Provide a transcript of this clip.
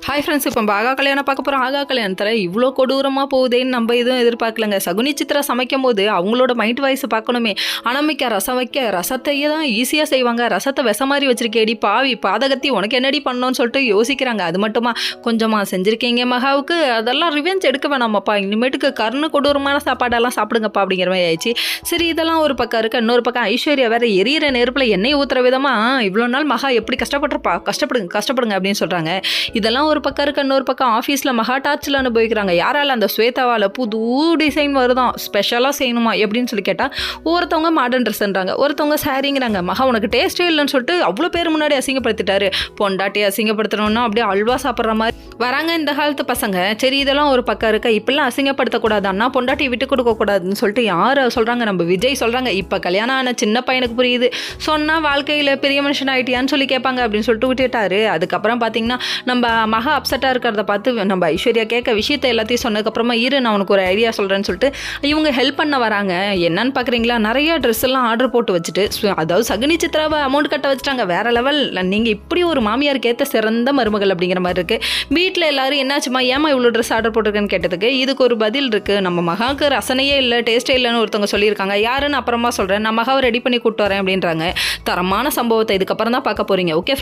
Hi friends, இப்போ ஆகா கல்யாணம் பார்க்க போகிறோம். ஆகா கல்யாணத்தில் இவ்வளோ கொடூரமாக போகுதேன்னு நம்ம எதுவும் எதிர்பார்க்கலங்க. சகுனி சித்ரா சமைக்கும் போது அவங்களோட மைண்ட் வாய்ஸ் பார்க்கணுமே. அனமிக்க ரசம் வைக்க ரசத்தையே தான் ஈஸியாக செய்வாங்க. ரசத்தை விஷ மாதிரி வச்சிருக்கேடி பாவி பாதகத்தி, உனக்கு என்னடி பண்ணோன்னு சொல்லிட்டு யோசிக்கிறாங்க. அது மட்டுமா கொஞ்சமாக செஞ்சுருக்கீங்க மகாவுக்கு, அதெல்லாம் ரிவெஞ்ச் எடுக்க வேணாமப்பா, இனிமேட்டுக்கு கருணு கொடூரமான சாப்பாடெல்லாம் சாப்பிடுங்கப்பா அப்படிங்கிற மாதிரி ஆயிடுச்சு. சரி, இதெல்லாம் ஒரு பக்கம் இருக்குது. இன்னொரு பக்கம் ஐஸ்வர்யா வேற எரியிற நெருப்பில் எண்ணெய் ஊற்றுற விதமாக இவ்வளோ நாள் மகா எப்படி கஷ்டப்பட்டுருப்பா, கஷ்டப்படுங்க அப்படின்னு சொல்கிறாங்க. இதெல்லாம் ஒரு பக்கம் இருக்க. இன்னொரு பக்கம் ஆஃபீஸில் மகா டார்ச்சல் அனுபவிக்கிறாங்க. யாரால அந்த ஸ்வேதாவால் புது டிசைன் வருதான், ஸ்பெஷலாக செய்யணுமா எப்படின்னு சொல்லி கேட்டால் ஒருத்தவங்க மாடர்ன் ட்ரெஸ்ன்றாங்க, ஒருத்தவங்க சாரிங்கிறாங்க. மகா உனக்கு டேஸ்ட்டே இல்லைன்னு சொல்லிட்டு அவ்வளோ பேர் முன்னாடி அசிங்கப்படுத்திட்டாரு. பொண்டாட்டி அசிங்கப்படுத்தணும்னா அப்படியே அல்வா சாப்பிட்ற மாதிரி வராங்க இந்த காலத்து பசங்க. சரி, இதெல்லாம் ஒரு பக்கம் இருக்க. இப்பெல்லாம் அசிங்கப்படுத்தக்கூடாது, அண்ணா பொண்டாட்டி விட்டு கொடுக்கக்கூடாதுன்னு சொல்லிட்டு யார் சொல்கிறாங்க? நம்ம விஜய் சொல்கிறாங்க. இப்போ கல்யாணம் ஆன சின்ன பையனுக்கு புரியுது, சொன்னால் வாழ்க்கையில் பெரிய மனுஷன் ஆகிட்டியான்னு சொல்லி கேட்பாங்க அப்படின்னு சொல்லிட்டு விட்டுட்டாரு. அதுக்கப்புறம் பார்த்தீங்கன்னா நம்ம மகா அப்செட்டாக இருக்கிறத பார்த்து நம்ம ஐஸ்வர்யா கேட்க விஷயத்தை எல்லாத்தையும் சொன்னதுக்கப்புறமா நான் உனக்கு ஒரு ஐடியா சொல்கிறேன்னு சொல்லிட்டு இவங்க ஹெல்ப் பண்ண வராங்க. என்னன்னு பார்க்குறீங்களா, நிறைய ட்ரெஸ் எல்லாம் ஆர்டர் போட்டு வச்சுட்டு, அதாவது சகுனி சித்ராவை அமௌண்ட் கட்ட வச்சுட்டாங்க. வேற லெவல். நீங்கள் இப்படி ஒரு மாமியாருக்கு ஏற்ற சிறந்த மருமகள் அப்படிங்கிற மாதிரி இருக்குது. வீட்டில் எல்லாரும் என்னாச்சுமா, ஏமா இவ்வளோ ட்ரெஸ் ஆர்டர் போட்டிருக்கேன்னு கேட்டதுக்கு இதுக்கு ஒரு பதில் இருக்குது. நம்ம மகாவுக்கு ரசனையே இல்லை, டேஸ்ட்டே இல்லைன்னு ஒருத்தவங்க சொல்லியிருக்காங்க. யாருன்னு அப்புறமா சொல்கிறேன், நான் மகாவை ரெடி பண்ணி கூப்பிட்டு வரேன் அப்படின்றாங்க. தரமான சம்பவத்தை இதுக்கப்புறம் தான் பார்க்க போகிறீங்க. ஓகே.